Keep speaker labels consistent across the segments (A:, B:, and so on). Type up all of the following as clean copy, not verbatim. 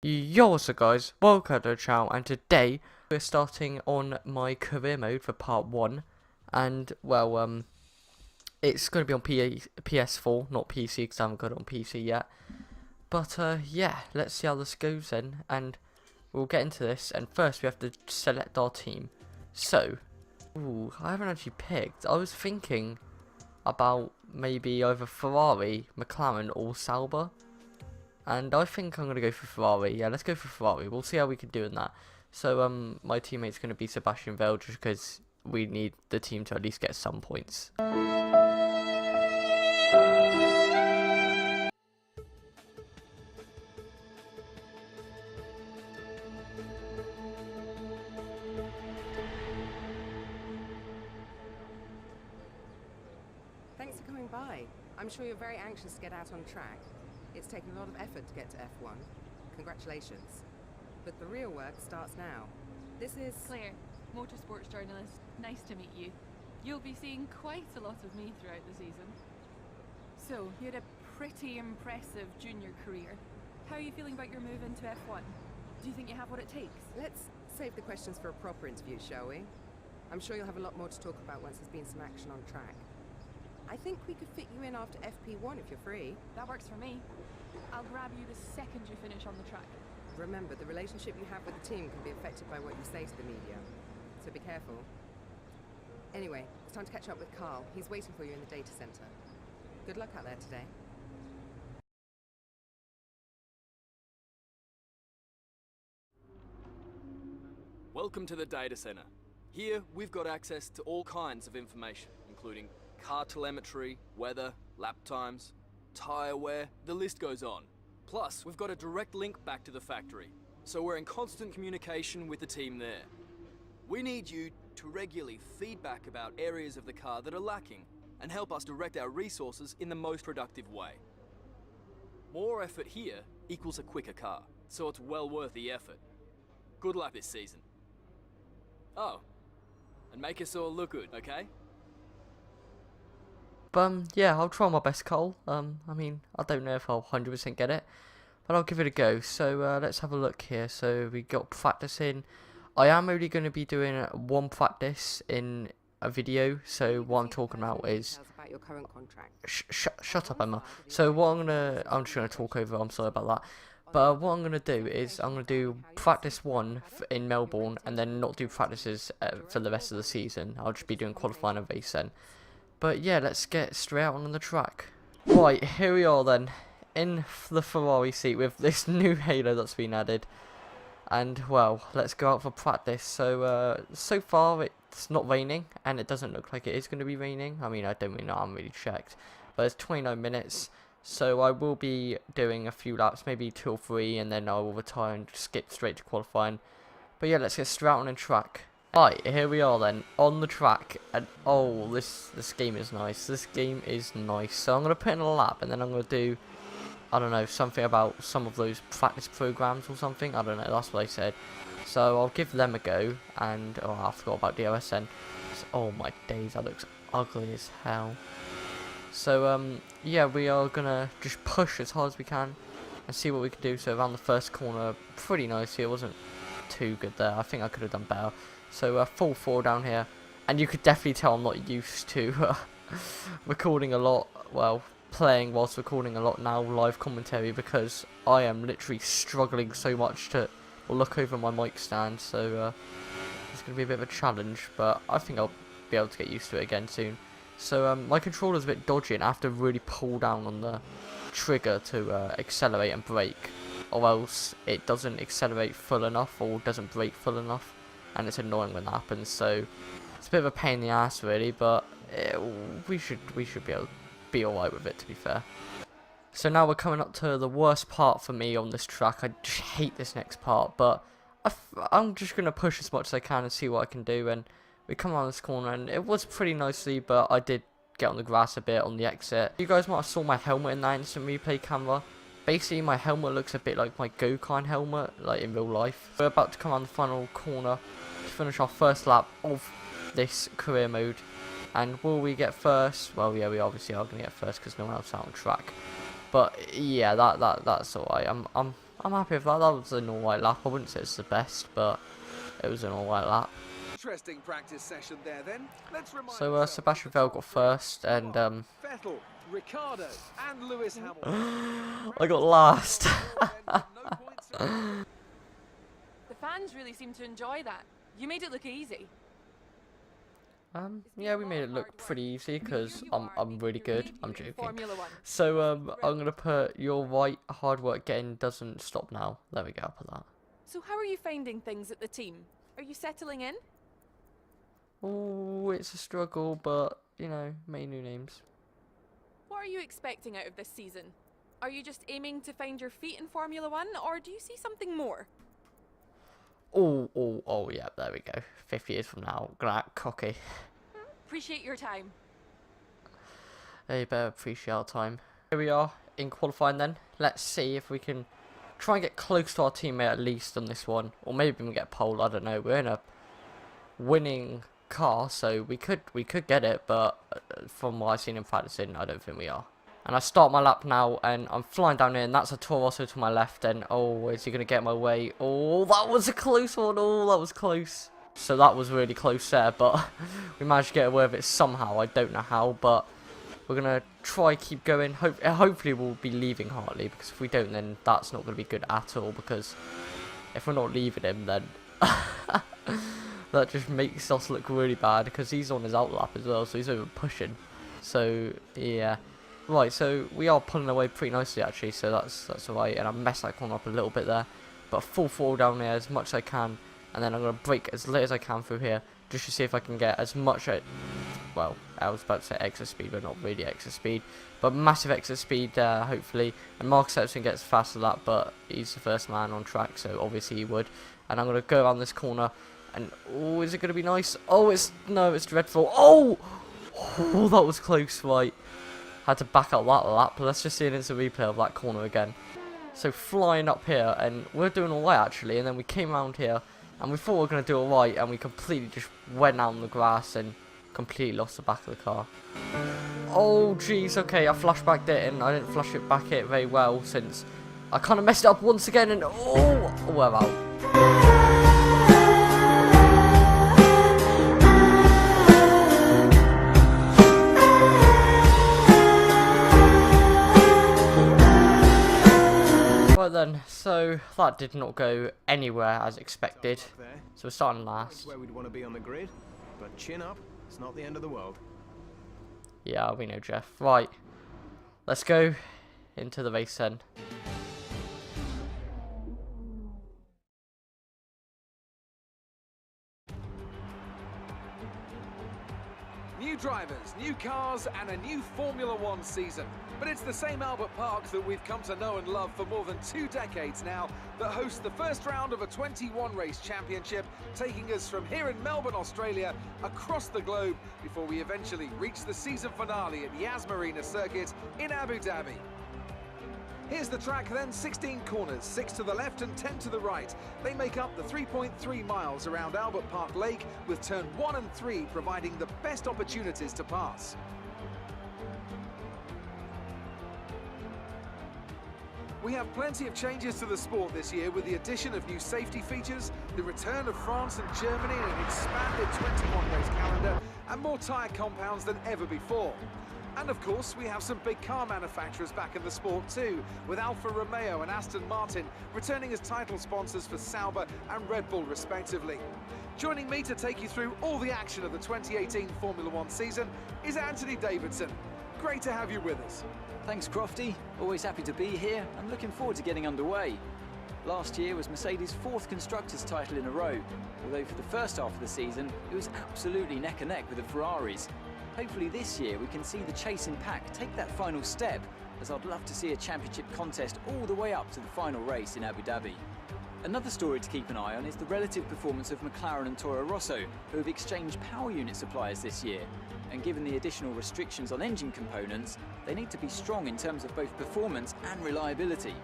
A: Yo, what's up guys, welcome to the channel, and today we're starting on my career mode for part 1, and well, it's going to be on PS4, not PC, because I haven't got it on PC yet, but yeah, let's see how this goes then, and we'll get into this, and first we have to select our team. So, ooh, I haven't actually picked. I was thinking about maybe either Ferrari, McLaren, or Sauber. And I think I'm going to go for Ferrari. Yeah, let's go for Ferrari. We'll see how we can do in that. So, my teammate's going to be Sebastian Vettel just because we need the team to at least get some points.
B: Thanks for coming by. I'm sure you're very anxious to get out on track. It's taken a lot of effort to get to F1. Congratulations. But the real work starts now. This is
C: Claire, motorsports journalist. Nice to meet you. You'll be seeing quite a lot of me throughout the season. So, you had a pretty impressive junior career. How are you feeling about your move into F1? Do you think you have what it takes?
B: Let's save the questions for a proper interview, shall we? I'm sure you'll have a lot more to talk about once there's been some action on track. I think we could fit you in after FP1 if you're free.
C: That works for me. I'll grab you the second you finish on the track.
B: Remember, the relationship you have with the team can be affected by what you say to the media. So be careful. Anyway, it's time to catch up with Carl. He's waiting for you in the data center. Good luck out there today.
D: Welcome to the data center. Here, we've got access to all kinds of information, including car telemetry, weather, lap times, tyre wear, the list goes on. Plus, we've got a direct link back to the factory, so we're in constant communication with the team there. We need you to regularly feedback about areas of the car that are lacking and help us direct our resources in the most productive way. More effort here equals a quicker car, so it's well worth the effort. Good luck this season. Oh, and make us all look good, okay?
A: Yeah, I'll try my best, Cole. I mean, I don't know if I'll 100% get it, but I'll give it a go. So, let's have a look here. So, we got practice in. I am only going to be doing one practice in a video, so what I'm talking about is...
B: About your current contract.
A: Shut up, Emma. So, I'm just going to talk over, I'm sorry about that. But what I'm going to do is, I'm going to do practice 1 in Melbourne, and then not do practices for the rest of the season. I'll just be doing qualifying and race then. But yeah, let's get straight out on the track. Right, here we are then, in the Ferrari seat with this new halo that's been added. And well, let's go out for practice. So, so far it's not raining, and it doesn't look like it is going to be raining. I mean, I don't really know, I haven't really checked. But it's 29 minutes, so I will be doing a few laps, maybe 2 or 3, and then I will retire and skip straight to qualifying. But yeah, let's get straight out on the track. Right, here we are then, on the track, and oh, this game is nice, so I'm going to put in a lap, and then I'm going to do, I don't know, something about some of those practice programs or something, I don't know, that's what I said, so I'll give them a go, and, oh, I forgot about DOSN, so, oh my days, that looks ugly as hell, so, yeah, we are going to just push as hard as we can, and see what we can do. So around the first corner, pretty nicely, it wasn't too good there, I think I could have done better. So full 4 down here, and you could definitely tell I'm not used to recording a lot, well, playing whilst recording a lot now, live commentary, because I am literally struggling so much to look over my mic stand, so it's going to be a bit of a challenge, but I think I'll be able to get used to it again soon. So my controller's a bit dodgy, and I have to really pull down on the trigger to accelerate and brake, or else it doesn't accelerate full enough, or doesn't brake full enough. And it's annoying when that happens, so it's a bit of a pain in the ass really, but we should be able to be alright with it, to be fair. So now we're coming up to the worst part for me on this track. I just hate this next part, but I'm just going to push as much as I can and see what I can do, and we come around this corner, and it was pretty nicely, but I did get on the grass a bit on the exit. You guys might have saw my helmet in that instant replay camera. Basically, my helmet looks a bit like my go-kart helmet, like in real life. We're about to come around the final corner to finish our first lap of this career mode. And will we get first? Well, yeah, we obviously are going to get first because no one else is out on track. But yeah, that's alright. I'm I'm happy with that. That was an alright lap. I wouldn't say it's the best, but it was an alright lap.
E: Interesting practice session there then. Let's remind
A: So
E: ourselves
A: Sebastian
E: of the
A: Vettel
E: top
A: got
E: three.
A: first, and
E: Vettel, Ricardo, and Lewis Hamilton.
A: I got last.
E: No points.
C: The fans really seem to enjoy that. You made it look easy.
A: Yeah, we made it look pretty easy because I'm really good. I'm joking.
C: Formula One.
A: So I'm gonna put "You're right, hard work getting doesn't stop now." There we go. I'll put that.
C: So how are you finding things at the team? Are you settling in?
A: Oh, it's a struggle, but you know, many new names.
C: What are you expecting out of this season? Are you just aiming to find your feet in Formula One, or do you see something more?
A: Oh, yeah, there we go. 50 years from now, gonna act cocky.
C: Appreciate your time.
A: You better appreciate our time. Here we are in qualifying then. Let's see if we can try and get close to our teammate at least on this one. Or maybe we can get pole, I don't know. We're in a winning car, so we could get it, but from what I've seen in practicing, I don't think we are. And I start my lap now, and I'm flying down here, and that's a Toro Rosso to my left, and oh, is he going to get my way? Oh, that was a close one. Oh, that was close. So that was really close there, but we managed to get away with it somehow. I don't know how, but we're going to try keep going. Hopefully we'll be leaving Hartley, because if we don't, then that's not going to be good at all, because if we're not leaving him, then that just makes us look really bad, because he's on his outlap as well, so he's over pushing. So, yeah. Right, so we are pulling away pretty nicely, actually, so that's alright, and I messed that corner up a little bit there, but full throttle down there as much as I can, and then I'm going to brake as late as I can through here, just to see if I can get as much, well, I was about to say extra speed, but not really extra speed, but massive extra speed there, hopefully, and Marcus Epson gets fast at that, but he's the first man on track, so obviously he would, and I'm going to go around this corner, and, oh, is it going to be nice? Oh, no, it's dreadful. Oh, that was close, right. Had to back out that lap, but let's just see an instant replay of that corner again. So flying up here, and we're doing alright actually, and then we came around here, and we thought we were going to do alright, and we completely just went out on the grass, and completely lost the back of the car. Oh jeez, okay, I flashbacked it, and I didn't flash it back it very well, since I kind of messed it up once again, and oh, we're out. Right then, so that did not go anywhere as expected. So we're starting last.
E: Where we'd want to be on the grid, but chin up, it's not the end of the world.
A: Yeah, we know, Jeff. Right, let's go into the race then.
E: New drivers, new cars, and a new Formula One season. But it's the same Albert Park that we've come to know and love for more than 2 decades now that hosts the first round of a 21-race championship, taking us from here in Melbourne, Australia, across the globe before we eventually reach the season finale at Yas Marina Circuit in Abu Dhabi. Here's the track then, 16 corners, 6 to the left and 10 to the right. They make up the 3.3 miles around Albert Park Lake, with turn 1 and 3 providing the best opportunities to pass. We have plenty of changes to the sport this year, with the addition of new safety features, the return of France and Germany in an expanded 21-race calendar, and more tyre compounds than ever before. And of course, we have some big car manufacturers back in the sport too, with Alfa Romeo and Aston Martin returning as title sponsors for Sauber and Red Bull respectively. Joining me to take you through all the action of the 2018 Formula One season is Anthony Davidson. Great to have you with us.
F: Thanks, Crofty. Always happy to be here. I'm looking forward to getting underway. Last year was Mercedes' 4th Constructors' title in a row, although for the first half of the season, it was absolutely neck and neck with the Ferraris. Hopefully this year we can see the chasing pack take that final step, as I'd love to see a championship contest all the way up to the final race in Abu Dhabi. Another story to keep an eye on is the relative performance of McLaren and Toro Rosso, who have exchanged power unit suppliers this year. And given the additional restrictions on engine components, they need to be strong in terms of both performance and reliability.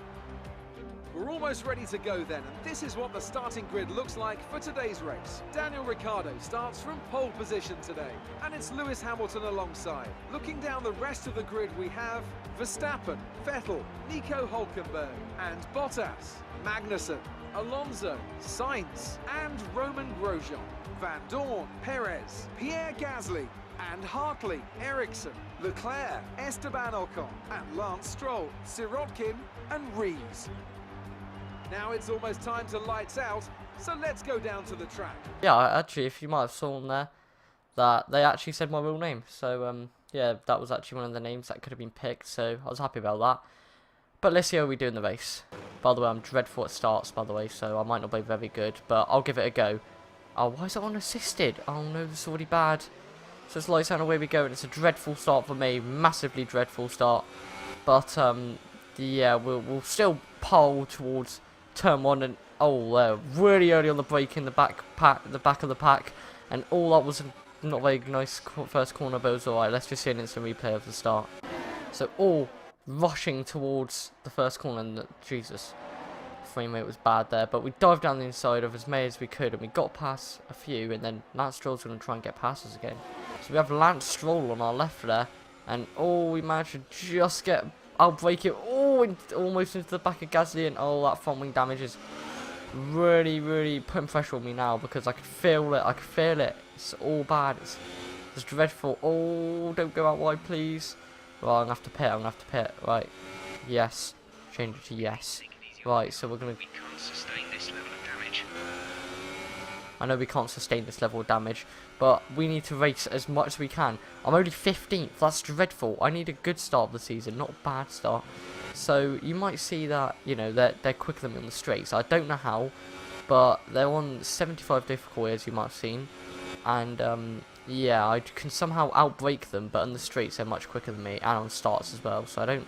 E: We're almost ready to go then, and this is what the starting grid looks like for today's race. Daniel Ricciardo starts from pole position today, and it's Lewis Hamilton alongside. Looking down the rest of the grid, we have Verstappen, Vettel, Nico Hülkenberg, and Bottas. Magnussen, Alonso, Sainz, and Roman Grosjean. Van Dorn, Perez, Pierre Gasly, and Hartley, Ericsson, Leclerc, Esteban Ocon, and Lance Stroll, Sirotkin, and Rees. Now it's almost time to lights out, so let's go down to the track.
A: Yeah, actually, if you might have seen there, that they actually said my real name. So, yeah, that was actually one of the names that could have been picked, so I was happy about that. But let's see how we do in the race. By the way, I'm dreadful at starts, by the way, so I might not be very good, but I'll give it a go. Oh, why is it unassisted? Oh no, this is already bad. So it's lights out, away we go, and it's a dreadful start for me, massively dreadful start. But, yeah, we'll still pole towards turn 1, and oh, really early on the brake in the back of the pack, and all that was not very nice first corner, but it was alright. Let's just see an instant replay of the start. So all rushing towards the first corner, and Jesus, frame rate was bad there, but we dived down the inside of as many as we could, and we got past a few, and then Lance Stroll's going to try and get past us again. So we have Lance Stroll on our left there, and we managed to just get, I'll break it, almost into the back of Gasly, and that front wing damage is really putting pressure on me now, because I could feel it, it's all bad, it's dreadful. Don't go out wide, please. Right, I'm going to have to pit, right, yes, change it to yes. Right, so we're going to...
G: We can't sustain this level of damage.
A: I know we can't sustain this level of damage, but we need to race as much as we can. I'm only 15th, that's dreadful. I need a good start of the season, not a bad start. So you might see that, you know, they're quicker than me on the straights. I don't know how, but they're on 75 difficulty, as you might have seen. And, yeah, I can somehow outbrake them, but on the straights they're much quicker than me, and on starts as well, so I don't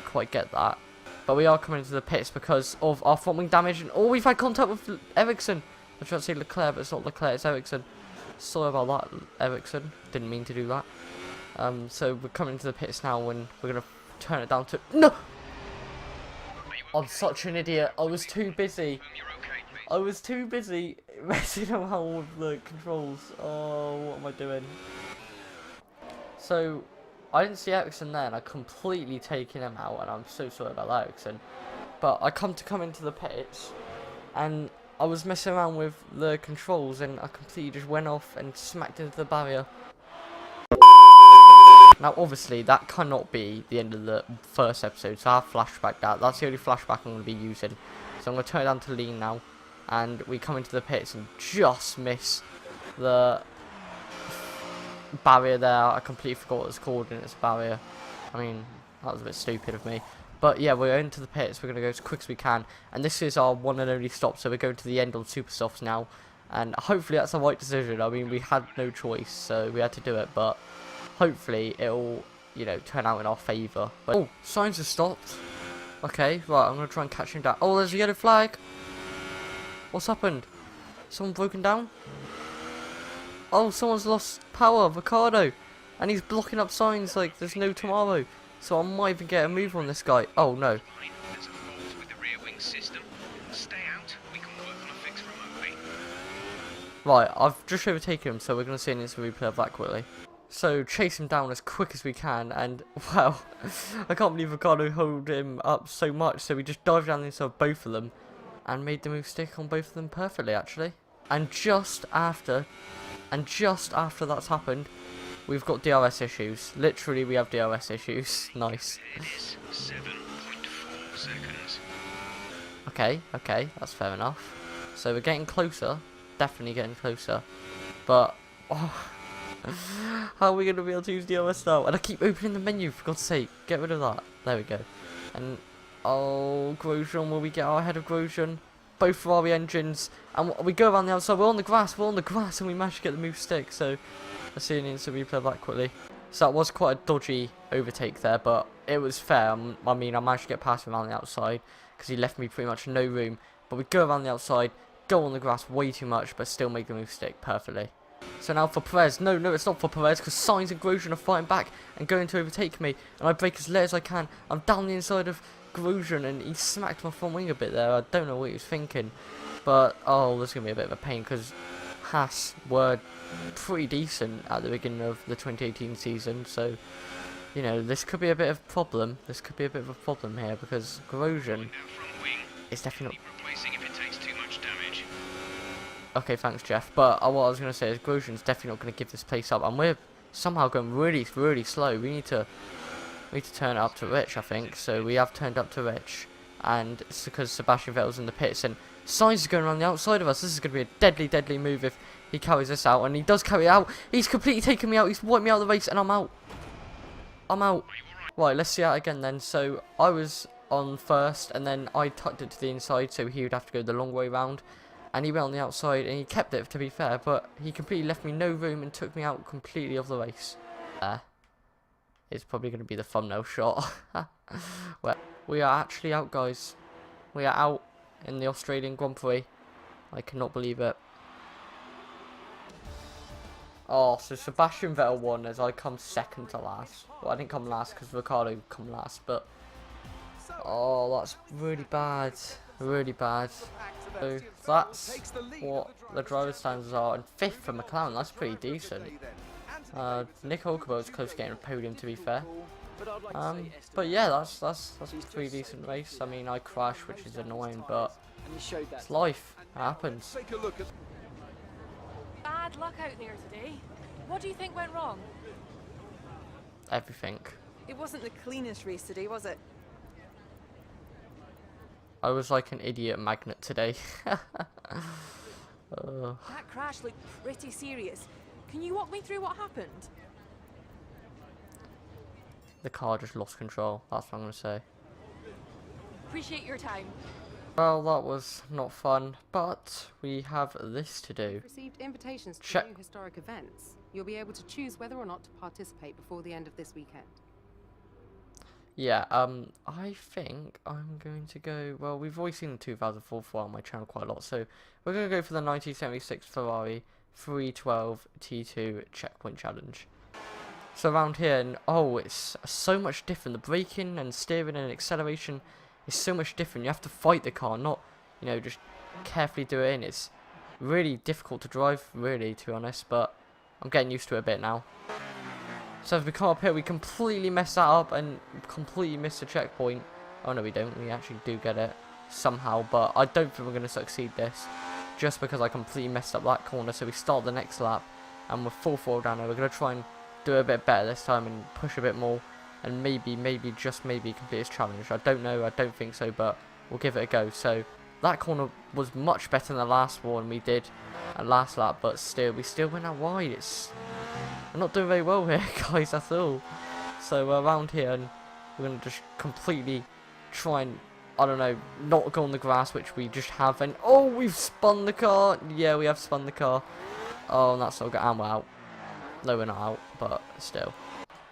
A: quite get that. But we are coming into the pits because of our front wing damage, and we've had contact with Ericsson. I was trying to say Leclerc, but it's not Leclerc, it's Ericsson. Sorry about that, Ericsson. Didn't mean to do that. So we're coming into the pits now, and we're going to turn it down to... No! I'm such an idiot. I was too busy. I was too busy messing around with the controls. Oh, what am I doing? So, I didn't see Ericsson there, and I completely taken him out, and I'm so sorry about that, Ericsson. But I come into the pits, and I was messing around with the controls, and I completely just went off and smacked into the barrier. Now, obviously, that cannot be the end of the first episode, so I'll flashback that. That's the only flashback I'm going to be using. So I'm going to turn it down to lean now, and we come into the pits and just miss the barrier there. I completely forgot what it's called, and it's a barrier. I mean, that was a bit stupid of me. But yeah, we're into the pits. We're going to go as quick as we can, and this is our one and only stop, so we're going to the end on super softs now, and hopefully that's the right decision. I mean, we had no choice, so we had to do it, but hopefully it'll, you know, turn out in our favour. But Sainz has stopped. Okay, right, I'm going to try and catch him down. Oh, there's a yellow flag. What's happened? Someone broken down? Oh, someone's lost power, Ricardo, and he's blocking up Sainz like there's no tomorrow. So I might even get a move on this guy. Oh no.
G: There's a fault with the rear wing system. Stay out. We can work on a fix remotely.
A: Right, I've just overtaken him, so we're going to see an instant replay of that quickly. So chase him down as quick as we can, and wow, I can't believe Ricardo held him up so much. So we just dived down the inside of both of them and made the move stick on both of them perfectly, actually. And just after that's happened, we've got DRS issues. Literally, we have DRS issues. Nice.
G: It is 7.4 seconds.
A: Okay, that's fair enough. So we're getting closer. Definitely getting closer. But, how are we going to be able to use DRS now? And I keep opening the menu, for God's sake. Get rid of that. There we go. And, Grosjean, will we get our head of Grosjean? Both Ferrari engines. And we go around the outside. We're on the grass, and we managed to get the move stick. So, let's see an instant replay of that quickly. So that was quite a dodgy overtake there, but it was fair. I mean, I managed to get past him around the outside, because he left me pretty much no room. But we go around the outside, go on the grass way too much, but still make the move stick perfectly. So now for Perez. No, it's not for Perez, because Sainz and Grosjean are fighting back and going to overtake me. And I brake as late as I can. I'm down the inside of Grosjean, and he smacked my front wing a bit there. I don't know what he was thinking. But, this is going to be a bit of a pain, because Haas were pretty decent at the beginning of the 2018 season. So, you know, this could be a bit of a problem. Here, because Grosjean it's definitely
G: Need replacing if it takes too much damage.
A: okay. Thanks, Jeff. But what I was gonna say is Grosjean's definitely not gonna give this place up, and we're somehow going really, really slow. We need to turn it up to Rich, I think. So we have turned up to Rich, and it's because Sebastian Vettel's in the pits and Sainz is going around the outside of us. This is going to be a deadly, deadly move if he carries this out, and he does carry it out. He's completely taken me out. He's wiped me out of the race, and I'm out. I'm out. Right, let's see that again then. So I was on first, and then I tucked it to the inside, so he would have to go the long way round. And he went on the outside, and he kept it, to be fair, but he completely left me no room and took me out completely of the race. It's probably going to be the thumbnail shot. Well, we are actually out, guys. We are out in the Australian Grand Prix. I cannot believe it. Oh, so Sebastian Vettel won as I come second to last. Well, I didn't come last because Ricardo come last, but oh, that's really bad. Really bad. So that's what the driver standards are. And 5th for McLaren, that's pretty decent. Nick Hulkenberg's close to getting a podium, to be fair. But yeah, that's a pretty decent race. I mean, I crashed, which is annoying, but it's life. It happens.
C: Bad luck out there today. What do you think went wrong?
A: Everything.
B: It wasn't the cleanest race today, was it?
A: I was like an idiot magnet today.
C: That crash looked pretty serious. Can you walk me through what happened?
A: The car just lost control. That's what I'm going to say.
C: Appreciate your time.
A: Well, that was not fun, but we have this to do.
B: Received invitations to
A: Check.
B: new historic events. You'll be able to choose whether or not to participate before the end of this weekend.
A: Yeah, I think I'm going to go, well, we've always seen the 2004 on my channel quite a lot, so we're going to go for the 1976 Ferrari 312 T2 checkpoint challenge. So around here, and oh, it's so much different. The braking and steering and acceleration is so much different. You have to fight the car, not, you know, just carefully do it in. It's really difficult to drive, really, to be honest, but I'm getting used to it a bit now. So as we come up here, we completely mess that up and completely miss the checkpoint. Oh no, we don't. We actually do get it somehow, but I don't think we're going to succeed this, just because I completely messed up that corner. So we start the next lap, and we're full forward down there. We're going to try and do a bit better this time and push a bit more, and maybe, just maybe complete this challenge. I don't know. I don't think so, but we'll give it a go. So that corner was much better than the last one we did at last lap, but still, we still went out wide. I'm not doing very well here, guys, at all. So around here, and we're going to just completely try and, I don't know, not go on the grass, which we just have. And oh, we've spun the car. Yeah, we have spun the car. Oh, and that's not good. And we're out. No, we're not out, but still.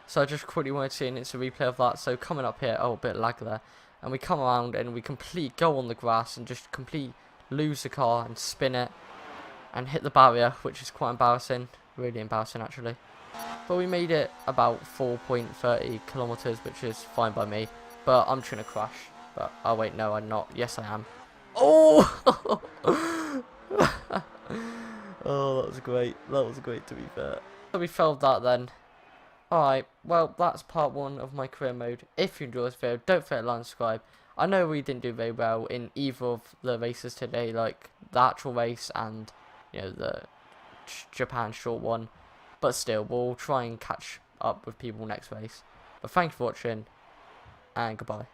A: So I just quickly wanted to see an instant replay of that. So coming up here, oh, a bit of lag there. And we come around and we go on the grass and just completely lose the car and spin it and hit the barrier, which is quite embarrassing. Really embarrassing, actually. But we made it about 4.30 kilometers, which is fine by me. But I'm trying to crash. But oh wait, no, I'm not. Yes, I am. Oh! Oh, that was great. That was great, to be fair. So we failed that then. Alright, well, that's part 1 of my career mode. If you enjoyed this video, don't forget to like and subscribe. I know we didn't do very well in either of the races today, like the actual race and, you know, the Japan short one. But still, we'll try and catch up with people next race. But thank you for watching, and goodbye.